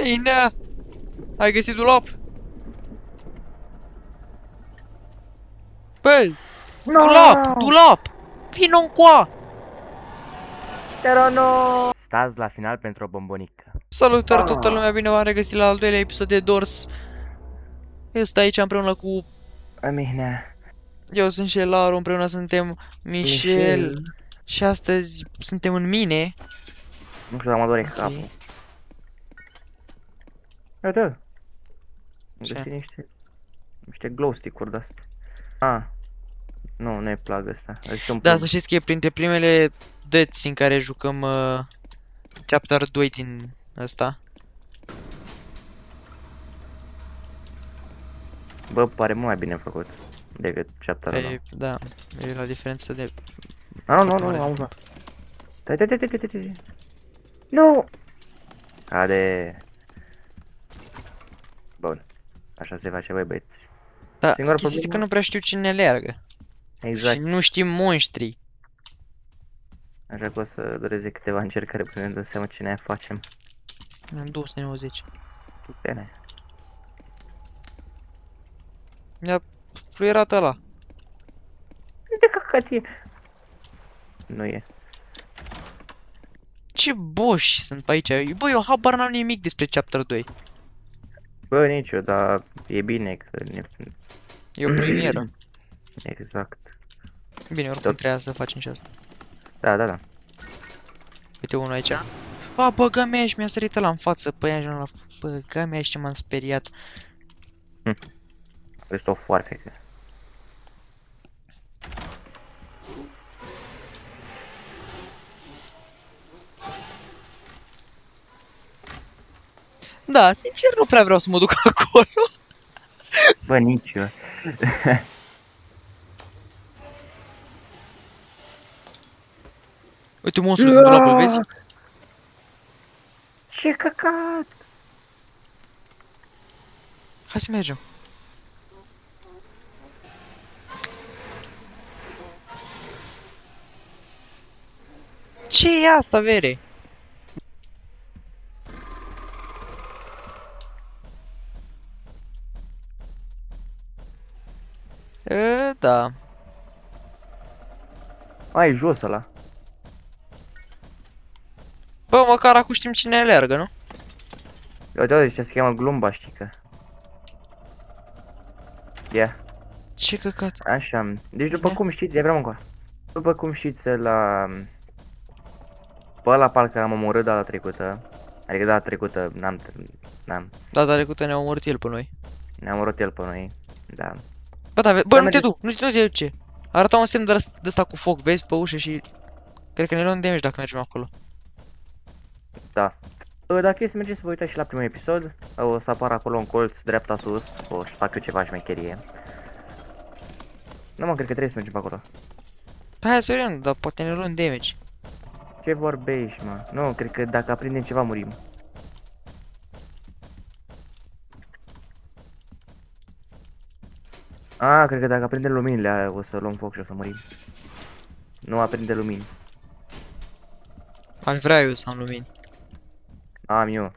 Bine! Ai găsit dulap? Băi! Dulap! No! Dulap! Vino încoa! Pero no! Stați la final pentru o bombonică. Salutare toată lumea, bine v-am regăsit la al doilea episod de Doors. Eu sunt aici împreună cu... Mihnea. Eu sunt Shelaru, împreună suntem Michel. Și astăzi suntem în mine. Nu știu, dar mă doare Ok. capul. Uite! Am Ce? găsit niște glow stick-uri de-astea. Ah. Nu, nu e plug ăsta. Este un Da, plug. să știți că e printre primele dăți în care jucăm Chapter 2 din ăsta. Bă, pare mult mai bine făcut decât chapter-ul ăla. Da, e la diferență de... Ah, nu, foarte nu, mare nu, de am timp. Tai. Nu! Cade. Bun. Așa se face, băi, băieți. Da, Singura chestia este că problemă? nu prea știu cine leargă. Exact. Și nu știm monștri. Așa că o să dureze câteva încercări până ne dăm seama ce ne facem. În 290. Tu tene. Mi-a fluierat ăla. De căcat e. Nu e. Ce boși sunt pe aici. Băi, eu habar n-am nimic despre Chapter 2. Bă, nici eu, dar e bine că ne... E o premieră. Exact. Bine, oricum Tot. trebuia să facem și asta. Da. Uite unul aici. A, băga mea și mi-a sărit ăla în față. Păi așa la... Băga mea și ce m-am speriat. Este o foarfecă. Da, sincer nu prea vreau să mă duc acolo. Bă, nici eu. Uite monstru din dulapul, vezi? Ce căcat! Hai să mergem. Ce e asta, vere? Da. Ai, jos ăla. Bă, măcar acum știm cine alergă, nu? Uite, ce se cheamă glumba, știi că. Ia. Ce căcat. Așa. Deci după Bine. cum știți, vreau încă. După cum știți, la... Pe ăla parcă am omorât data trecută. Adică data trecută n-am. Data trecută ne-a omorât el pe noi. Ne-am omorât el pe noi. Da. Bă, da, bă, Să nu te mergeți- du, nu te duce. Arăta un semn de ăsta cu foc, vezi, pe ușă și... Cred că ne luăm damage dacă mergem acolo. Da. Dacă e să mergeți să vă uitați și la primul episod, o să apară acolo în colț, dreapta sus, o să fac eu ceva șmecherie. Nu mă, cred că trebuie să mergem pe acolo. Hai să vedem, dar poate ne luăm damage. Ce vorbești, mă? Nu, cred că dacă aprindem ceva murim. Ah, cred că dacă aprindem luminile aia, o să luăm foc și o să murim. Nu aprinde lumini. Aș vrea eu să am lumini. Am eu.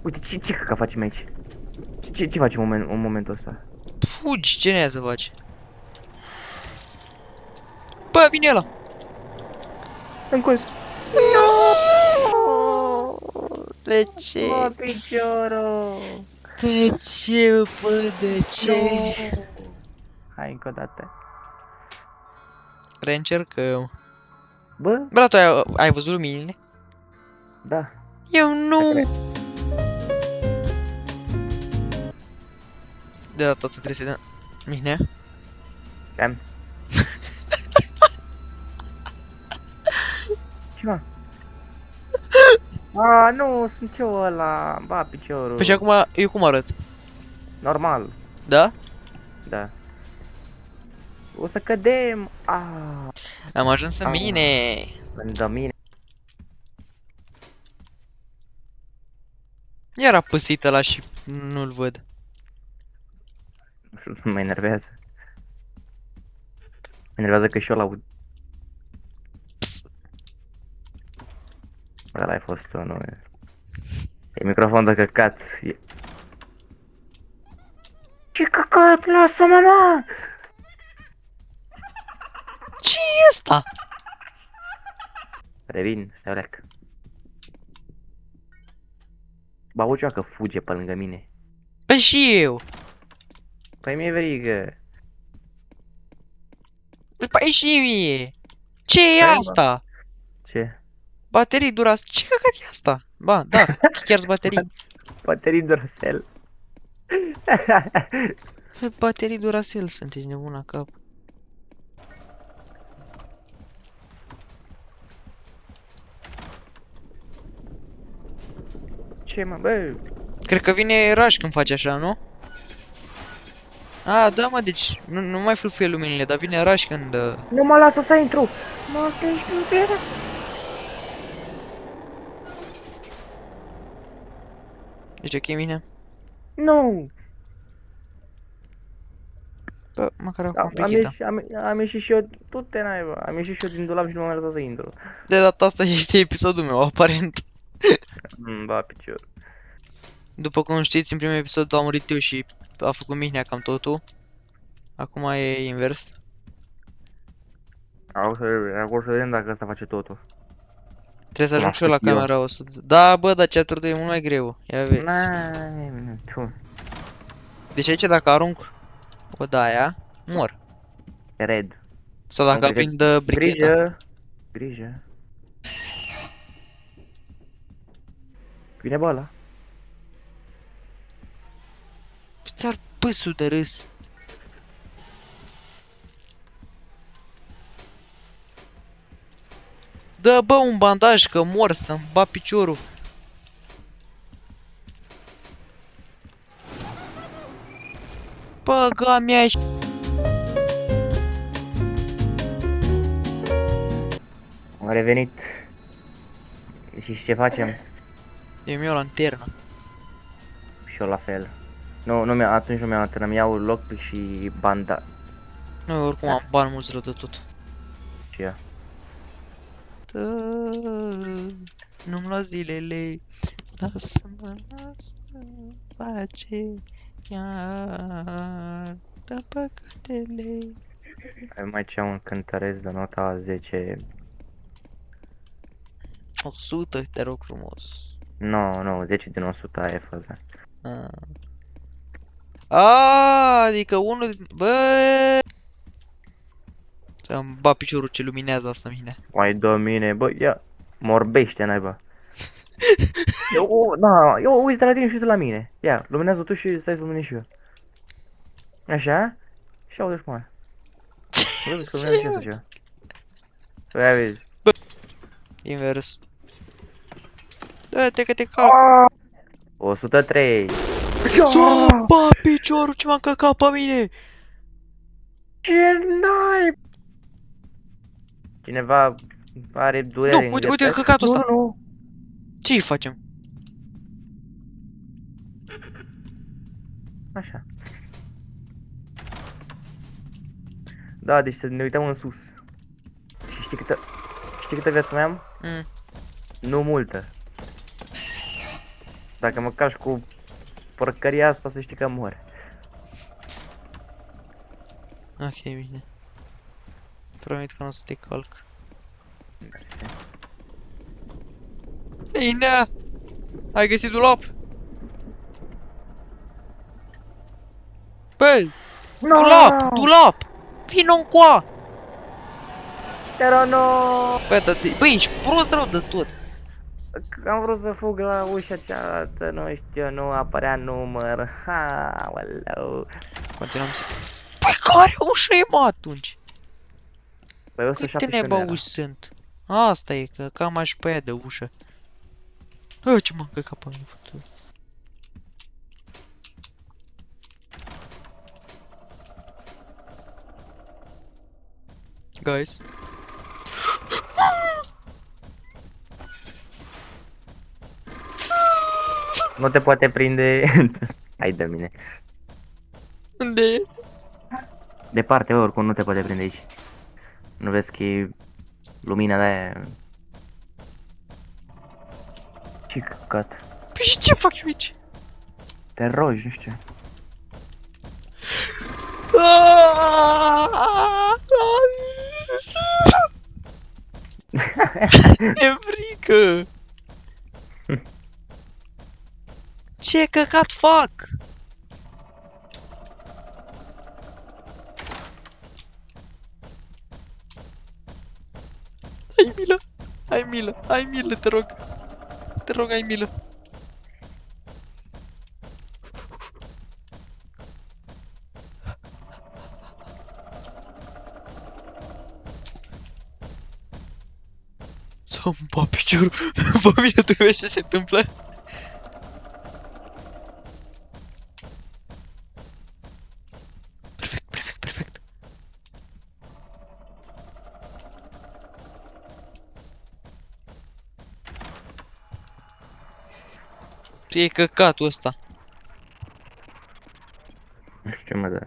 Uite, ce că facem aici? Ce facem în momentul ăsta? Fugi, ce ne să faci? Bă, vine ăla! În curs. De ce? Mă, piciorul! De ce, bă, de ce? Hai încă o dată. Reîncercăm. Bă, Bă, tu ai văzut luminile? da. Eu nu! De data asta trebuie să dăm... Mihnea? Cam. Ce mă? A, nu, sunt eu ăla. Ba, piciorul. Păi și acum, eu cum arăt? Normal. Da? Da. O să cădem. Am ajuns în mine! Lângă mine. Iar a păsit ăla și nu-l văd. Nu știu, mă enervează. Mă enervează că și eu l-aud. Ăla ai fost tu, nu e. E microfon de căcat. E... Ce căcat? Lasă-mă, mă! Ce e asta? Revin, stai oleac. Babucioacă fuge pe lângă mine. Păi și eu. Păi mi-e vrigă. Păi și mie. Ce e Hai, mă. asta? Ce? Baterii duras. Ce căcat e asta? Ba, da, chiar baterii. Baterii Duracell. Păi, baterii Duracell, sunteți nebun la cap. Ce, mă, bă? Cred că vine Rush când face așa, nu? A, da, mă, deci nu mai fâlfâie luminile, dar vine Rush când... Nu mă lasă să intru. Mă, ești iubire. Deci ok, mine? Nu. Bă, măcar acum Am, pe am, ghida. ieșit, am ieșit și eu, tu te naiba. Am ieșit și eu din dulap și nu m-am lăsat să intru. De data asta este episodul meu, aparent. Ba, picior. După cum știți, în primul episod a murit eu și a făcut Mihnea cam totul. Acum e invers. Acum să vedem dacă asta face totul. Trebuie să Cum ajung am și eu la făcut eu. camera 100. Da, bă, dar chapter 2 e mult mai greu. Ia vezi. N-ai, tu. Deci aici dacă arunc odaia, mor. Red. Sau dacă Am aprind bricheta. Grijă. Grijă. Vine bă ăla. Ți-ar pâsul de râs. Dă, bă, un bandaj că mor să-mi bat piciorul. Băga mea și... Am revenit. Și ce facem? E mi o lanternă. Și eu la fel. Nu, atunci nu mi-am antrenat, mi iau lockpick și banda. Nu, oricum am bani mulți rău de tot. Și ea. Nu-mi lua zilele. Lasă-mă, lasă-mă, face iar dă păcatele. Ai mai ce un cântăresc de nota 10. 100, te rog frumos. Nu, 10 din 100 aia e faza. Adică unul din... Bă! Să-mi bat piciorul ce luminează asta mine. Mai dă mine, bă, ia. Morbește, naiba. Eu uite la tine și uite la mine. Ia, luminează tu și stai să lumini și eu. Așa? Și aude și mă. Vezi că luminează și asta ceva. Ia vezi. Invers. Dă-te că te calc. 103. Să bat piciorul ce m-a căcat pe mine! Ce n-ai? Cineva are durere Nu, uite căcatul ăsta. Nu. Ce-i facem? Așa. Da, deci să ne uităm în sus. Și știi câtă viață mai am? Mm. Nu multă. Dacă mă calci cu porcăria asta, să știi că mor. Ok, bine. Promit că nu o să te calc. Bine! Ai găsit dulap? Băi! No! Dulap! Dulap! Vino încoa! Pero no! Băi, ești prost rău de tot! Am vrut să fug la ușa cealaltă, nu știu, nu apărea număr. Ha, waleu. Continuăm să... Păi care ușă e, mă, atunci? Păi Câte 117 neba nu era. uși sunt? Asta e, că cam aș pe aia de ușă. Ce m-am căcat pe mine, fătă. Guys. Nu te poate prinde. Hai de mine. Unde e? Departe, bă, oricum nu te poate prinde aici. Nu vezi că e lumina de aia. Ce căcat. Păi și ce fac eu aici? Te rogi, nu știu. E frică! Ce căcat fac? Ai milă! Ai milă! Ai milă, te rog! Te rog, ai milă! Să-mi bat piciorul! Pe mine tu vezi ce se întâmplă? Perfect, perfect, perfect! E căcatul ăsta. Nu știu ce mă dă.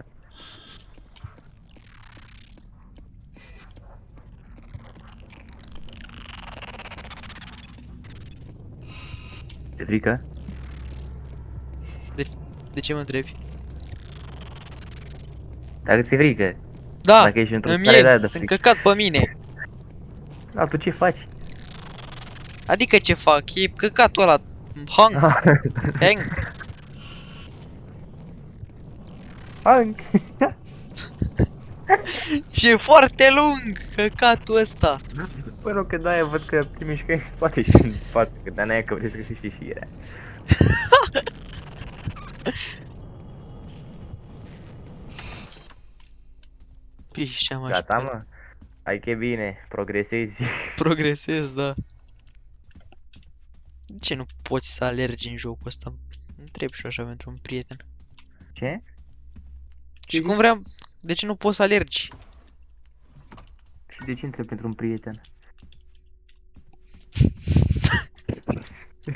Ți-e frică? De ce mă întrebi? Dacă ți-e frică. Da! Dacă ești într-o Îmi stare de aia e! de Sunt frică. căcat pe mine! Da, tu ce faci? Adică ce fac? E căcatul ăla. Hank! Hank! Hank! Și e foarte lung căcatul ăsta. Bă, nu, că de-aia văd că te mișcă în spate și în spate. Că de-aia n-aia că vrei să găsești și irea. Pișa mă. Gata, mă? Hai că e bine, progresezi. Progresez, da. De ce nu poți să alergi în jocul ăsta? Întreb și așa pentru un prieten. Ce? Și cum vreau... De ce nu poți să alergi? Și de ce întreb pentru un prieten?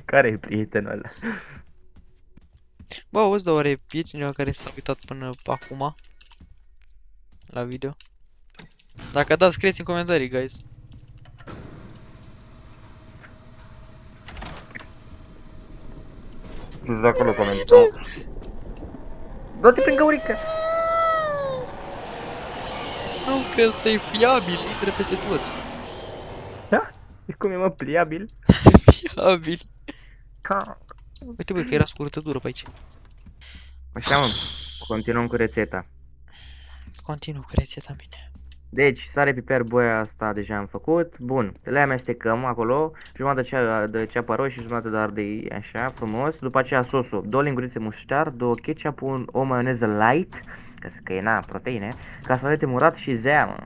Care e prietenul ăla? Bă, auzi, dar oare e cineva care s-a uitat până acum? La video? Dacă da, scrieți în comentarii, guys. Nu acolo comentăm. Du-te prin găurică! Nu, că ăsta e fiabil, intră peste toți. Da? E cum e, mă, pliabil? Fiabil. Ha. Uite, bă, că era scurtătură pe aici. Așa, mă, continuăm cu rețeta. Continuu cu rețeta mine. Deci, sare, piper, boia asta deja am făcut. Bun, le amestecăm acolo. Jumătate de ceapă roșie și jumătate de ardei, așa, frumos. După aceea sosul, 2 lingurițe muștar, 2 ketchup, o maioneză light, că e na, proteine, castravete murat și zeamă.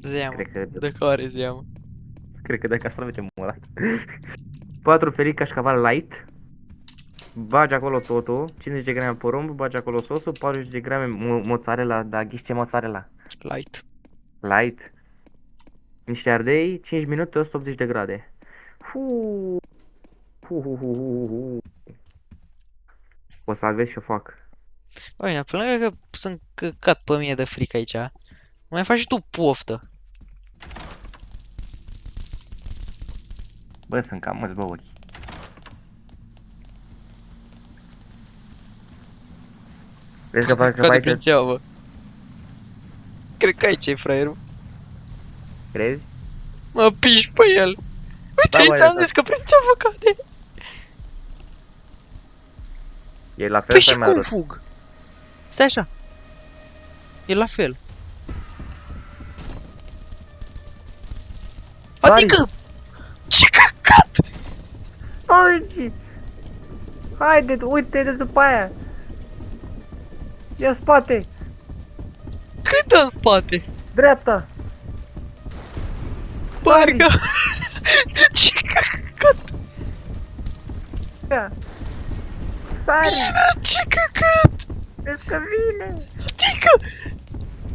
Zeamă. Cred că, De care zeamă? cred că de castravete murat. 4 felii cașcaval light. Bagi acolo totul, 50 de grame porumb, bagi acolo sosul, 40 de grame mozzarella, da, ghiși ce mozzarella? Light. Light. Niște ardei, 5 minute, 180 de grade. O să aveți și o fac. Băi, pe lângă că sunt căcat pe mine de frică aici, mai faci și tu poftă. Bă, sunt cam mulți, bă, ochi. Vezi că parcă Cade faci... prin țeavă. Cred că aici e fraierul. Crezi? Mă piși pe el. Da, Uite, bă, ți-am da. zis că prin țeavă cade. E la fel Păi sau și mai cum rău? fug? Stai așa. E la fel. Sari. Adică... Ce căcat! Ai, haide, uite de după aia. Ia spate, Cât dă în spate? dreapta. Sari. Parcă... Ce căcat! Ia. Sari, Ce căcat! vezi că vine. Adică...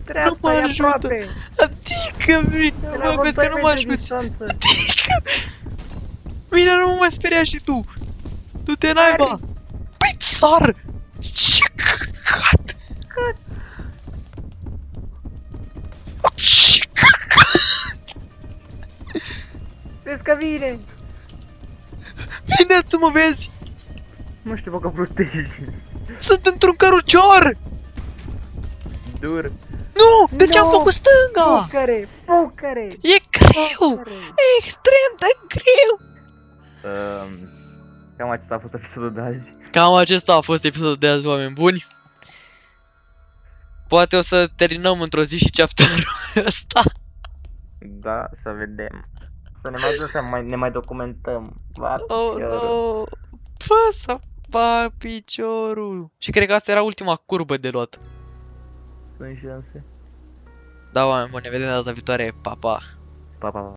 Dreapta mă e ajută. aproape. Adică vine, bă, vezi că nu mă ajuți. Adică... Bine, nu mă mai speria și tu. Du-te naiba. Păi sar! Ce căcat! Ce căcat! Vezi că vine. Bine, tu mă vezi? Nu știu, bă, că plutești. Sunt într-un cărucior! Dur. Nu! De ce am Nu! făcut stânga? Pucăre! Pucăre! E greu! Pucăre! Extrem de greu! Cam acesta a fost episodul de azi. Cam acesta a fost episodul de azi, oameni buni. Poate o să terminăm într-o zi și chapterul ăsta. Da, să vedem. Să ne mai ducem să ne mai documentăm. Va, Oh, piciorul. no. Bă, să fac piciorul. Și cred că asta era ultima curbă de luat. Sunt șanse. Da, oameni buni, ne vedem data viitoare. Pa, pa. Pa, pa, pa.